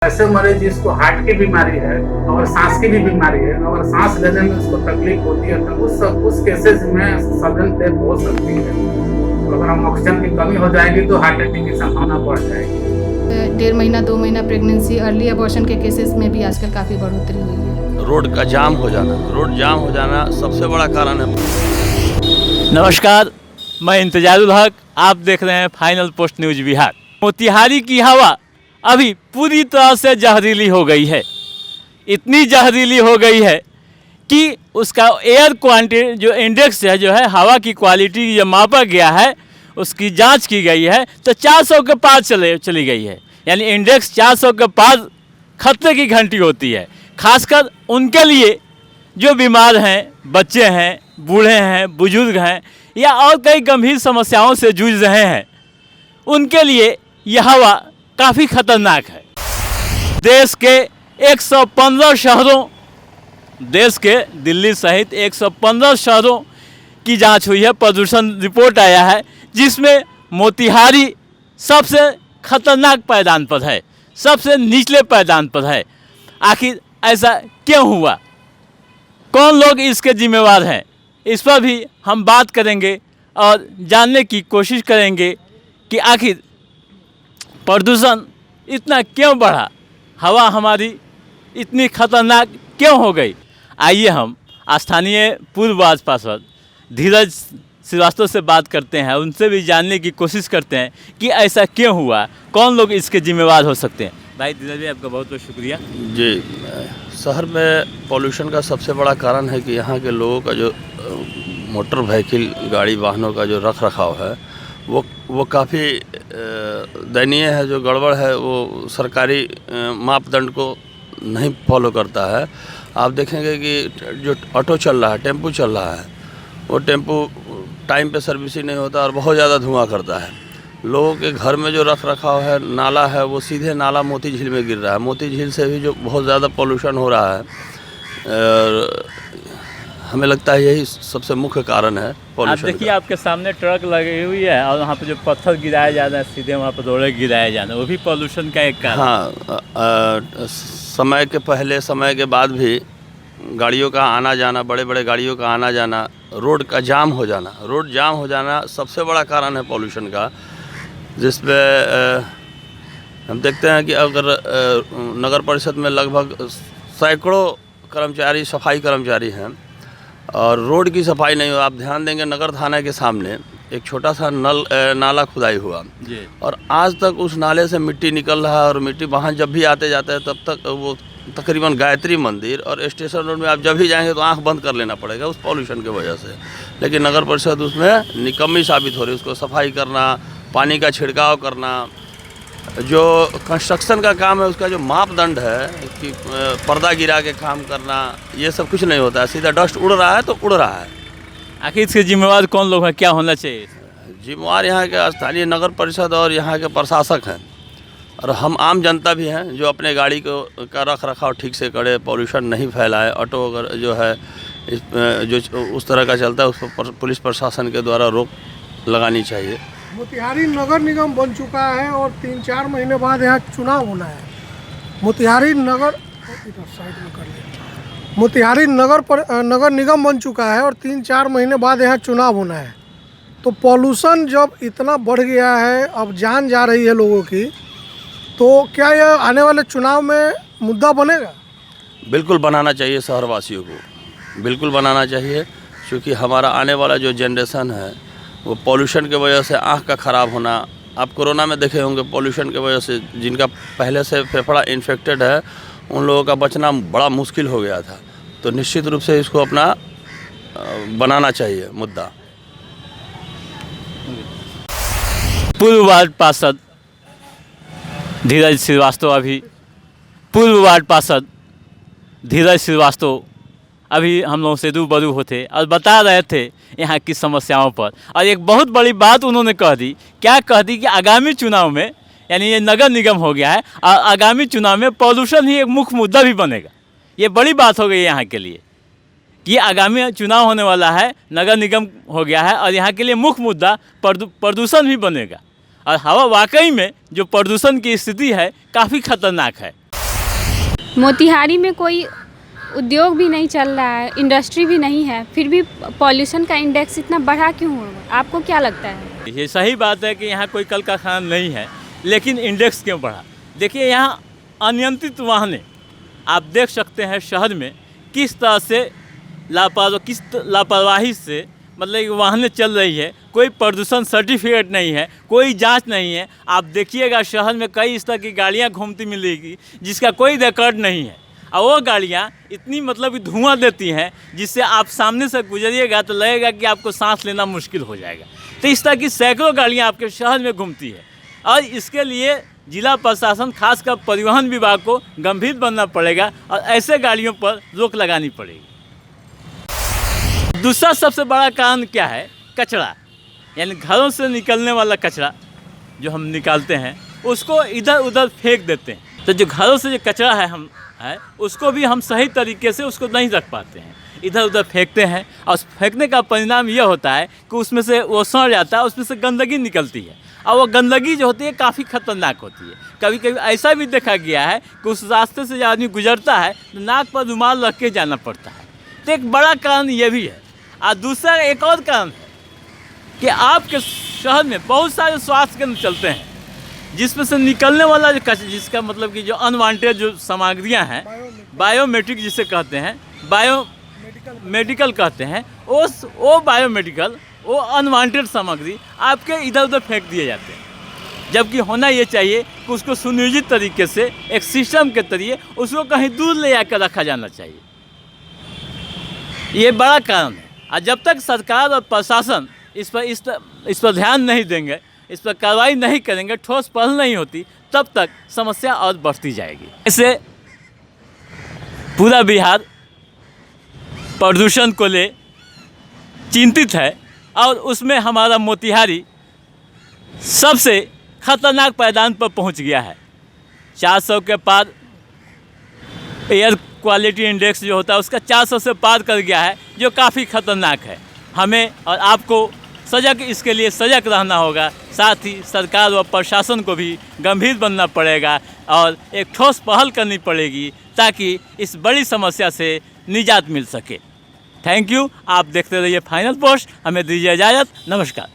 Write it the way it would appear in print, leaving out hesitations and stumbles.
ऐसे मरीज जिसको हार्ट की बीमारी है और सांस की भी बीमारी है और सांस लेने में उसको तकलीफ होती है तो उस केसेस में सडन डेथ हो सकती है। तो अगर हम ऑक्सीजन की कमी हो जाएगी तो हार्ट अटैक की संभावना बढ़ जाएगी। 1.5 महीना 2 महीना प्रेगनेंसी अर्ली अबॉर्शन के केसेस में भी आजकल काफ़ी बढ़ोतरी हुई है। रोड का जाम हो जाना सबसे बड़ा कारण है। नमस्कार, मैं इंतजारुल हक, आप देख रहे हैं final post news Bihar. Motihari की हवा अभी पूरी तरह से जहरीली हो गई है। इतनी जहरीली हो गई है कि उसका एयर क्वांटिटी जो इंडेक्स है जो है हवा की क्वालिटी जो मापा गया है उसकी जांच की गई है तो 400 के पार चली गई है। यानी इंडेक्स 400 के पार खतरे की घंटी होती है। खासकर उनके लिए जो बीमार हैं, बच्चे हैं, बूढ़े हैं, बुजुर्ग हैं या और कई गंभीर समस्याओं से जूझ रहे हैं, उनके लिए यह हवा काफ़ी खतरनाक है। देश के 115 शहरों, देश के दिल्ली सहित 115 शहरों की जांच हुई है, प्रदूषण रिपोर्ट आया है, जिसमें मोतिहारी सबसे खतरनाक पायदान पर है, सबसे निचले पायदान पर है। आखिर ऐसा क्यों हुआ, कौन लोग इसके जिम्मेवार हैं, इस पर भी हम बात करेंगे और जानने की कोशिश करेंगे कि आखिर प्रदूषण इतना क्यों बढ़ा, हवा हमारी इतनी खतरनाक क्यों हो गई। आइए हम स्थानीय पूर्व वार्ड पार्षद धीरज श्रीवास्तव से बात करते हैं, उनसे भी जानने की कोशिश करते हैं कि ऐसा क्यों हुआ, कौन लोग इसके जिम्मेवार हो सकते हैं। भाई धीरज भाई, आपका बहुत बहुत शुक्रिया। जी, शहर में पॉल्यूशन का सबसे बड़ा कारण है कि यहाँ के लोगों का जो मोटर व्हीकल गाड़ी वाहनों का जो रख रखाव है वो काफ़ी दयनीय है। जो गड़बड़ है वो सरकारी मापदंड को नहीं फॉलो करता है। आप देखेंगे कि जो ऑटो चल रहा है, टेम्पू चल रहा है, वो टेम्पू टाइम पे सर्विसिंग नहीं होता और बहुत ज़्यादा धुआं करता है। लोगों के घर में जो रख रखाव है, नाला है, वो सीधे नाला मोती झील में गिर रहा है। मोती झील से भी जो बहुत ज़्यादा पॉल्यूशन हो रहा है, और हमें लगता है यही सबसे मुख्य कारण है पॉल्यूशन। आप देखिए, आपके सामने ट्रक लगी हुई है और वहाँ पे जो पत्थर गिराया जा रहा है, सीधे वहाँ पर रोड़े गिराया जाना, वो भी पॉल्यूशन का एक कारण। हाँ, समय के पहले समय के बाद भी गाड़ियों का आना जाना, बड़े बड़े गाड़ियों का आना जाना, रोड का जाम हो जाना सबसे बड़ा कारण है पॉल्यूशन का। जिसपे हम देखते हैं कि अगर नगर परिषद में लगभग सैकड़ों कर्मचारी, सफाई कर्मचारी हैं और रोड की सफाई नहीं हो। आप ध्यान देंगे, नगर थाना के सामने एक छोटा सा नाला खुदाई हुआ जी, और आज तक उस नाले से मिट्टी निकल रहा है और मिट्टी वहाँ जब भी आते जाते हैं तब तक वो तकरीबन गायत्री मंदिर और स्टेशन रोड में आप जब भी जाएंगे तो आंख बंद कर लेना पड़ेगा उस पॉल्यूशन की वजह से। लेकिन नगर परिषद उसमें निकम्मी साबित हो रही है। उसको सफाई करना, पानी का छिड़काव करना, जो कंस्ट्रक्शन का काम है उसका जो मापदंड है कि पर्दा गिरा के काम करना, ये सब कुछ नहीं होता है। सीधा डस्ट उड़ रहा है तो उड़ रहा है। आखिर इसके जिम्मेवार कौन लोग हैं, क्या होना चाहिए? जिम्मेवार यहाँ के स्थानीय नगर परिषद और यहाँ के प्रशासक हैं, और हम आम जनता भी हैं जो अपने गाड़ी का रख रखाव ठीक से करे, पॉल्यूशन नहीं फैलाए। ऑटो अगर जो है जो उस तरह का चलता है उस पर पुलिस प्रशासन के द्वारा रोक लगानी चाहिए। मोतिहारी नगर निगम बन चुका है और 3-4 महीने बाद यहाँ चुनाव होना है। मोतिहारी नगर नगर निगम बन चुका है और 3-4 महीने बाद यहाँ चुनाव होना है। तो पॉल्यूशन जब इतना बढ़ गया है, अब जान जा रही है लोगों की, तो क्या यह आने वाले चुनाव में मुद्दा बनेगा? बिल्कुल बनाना चाहिए, शहरवासियों को बिल्कुल बनाना चाहिए, क्योंकि हमारा आने वाला जो जनरेशन है वो पॉल्यूशन की वजह से आँख का ख़राब होना। आप कोरोना में देखे होंगे, पॉल्यूशन की वजह से जिनका पहले से फेफड़ा इन्फेक्टेड है उन लोगों का बचना बड़ा मुश्किल हो गया था। तो निश्चित रूप से इसको अपना बनाना चाहिए मुद्दा। पूर्व वार्ड पार्षद धीरज श्रीवास्तव अभी हम लोगों से रूबरू होते और बता रहे थे यहाँ की समस्याओं पर। और एक बहुत बड़ी बात उन्होंने कह दी, क्या कह दी कि आगामी चुनाव में, यानी ये नगर निगम हो गया है और आगामी चुनाव में पॉल्यूशन ही एक मुख्य मुद्दा भी बनेगा। ये बड़ी बात हो गई यहाँ के लिए कि आगामी चुनाव होने वाला है, नगर निगम हो गया है और यहाँ के लिए मुख्य मुद्दा प्रदूषण भी बनेगा। और हवा वाकई में जो प्रदूषण की स्थिति है काफ़ी खतरनाक है। मोतिहारी में कोई उद्योग भी नहीं चल रहा है, इंडस्ट्री भी नहीं है, फिर भी पॉल्यूशन का इंडेक्स इतना बढ़ा क्यों होगा? आपको क्या लगता है? ये सही बात है कि यहाँ कोई कल कारखाना नहीं है, लेकिन इंडेक्स क्यों बढ़ा? देखिए यहाँ अनियंत्रित वाहनें आप देख सकते हैं शहर में किस तरह से लापरवाही से मतलब वाहनें चल रही है। कोई प्रदूषण सर्टिफिकेट नहीं है, कोई जांच नहीं है। आप देखिएगा शहर में कई इस तरह की गाड़ियाँ घूमती मिलेगी जिसका कोई रिकॉर्ड नहीं है, और वो गाड़ियाँ इतनी मतलब धुआं देती हैं जिससे आप सामने से गुजरिएगा तो लगेगा कि आपको सांस लेना मुश्किल हो जाएगा। तो इस तरह की सैकड़ों गाड़ियाँ आपके शहर में घूमती है, और इसके लिए जिला प्रशासन खासकर परिवहन विभाग को गंभीर बनना पड़ेगा और ऐसे गाड़ियों पर रोक लगानी पड़ेगी। दूसरा सबसे बड़ा कारण क्या है? कचरा, यानी घरों से निकलने वाला कचरा जो हम निकालते हैं उसको इधर उधर फेंक देते हैं। तो जो घरों से जो कचरा है उसको भी हम सही तरीके से उसको नहीं रख पाते हैं, इधर उधर फेंकते हैं, और फेंकने का परिणाम यह होता है कि उसमें से वो सड़ जाता है, उसमें से गंदगी निकलती है, और वो गंदगी जो होती है काफ़ी खतरनाक होती है। कभी कभी ऐसा भी देखा गया है कि उस रास्ते से जब आदमी गुजरता है तो नाक पर रुमाल रख के जाना पड़ता है। तो एक बड़ा कारण ये भी है। और दूसरा एक और कारण है कि आपके शहर में बहुत सारे स्वास्थ्य केंद्र चलते हैं जिसमें से निकलने वाला जो कचरा, जिसका मतलब कि जो अनवांटेड जो सामग्रियां हैं, बायोमेट्रिक जिसे कहते हैं, मेडिकल कहते हैं, वो बायोमेडिकल, वो अनवांटेड सामग्री आपके इधर उधर फेंक दिए जाते हैं। जबकि होना ये चाहिए कि उसको सुनियोजित तरीके से एक सिस्टम के जरिए उसको कहीं दूर ले जाकर रखा जाना चाहिए। ये बड़ा कारण है, और जब तक सरकार और प्रशासन इस पर ध्यान नहीं देंगे, इस पर कार्रवाई नहीं करेंगे, ठोस पहल नहीं होती, तब तक समस्या और बढ़ती जाएगी। इससे पूरा बिहार प्रदूषण को ले चिंतित है, और उसमें हमारा मोतिहारी सबसे खतरनाक पायदान पर पहुंच गया है। 400 के पार एयर क्वालिटी इंडेक्स जो होता है उसका 400 से पार कर गया है, जो काफ़ी खतरनाक है। हमें और आपको सजग, इसके लिए सजग रहना होगा, साथ ही सरकार व प्रशासन को भी गंभीर बनना पड़ेगा और एक ठोस पहल करनी पड़ेगी ताकि इस बड़ी समस्या से निजात मिल सके। Thank you. आप देखते रहिए फाइनल पोस्ट। हमें दीजिए इजाज़त। नमस्कार।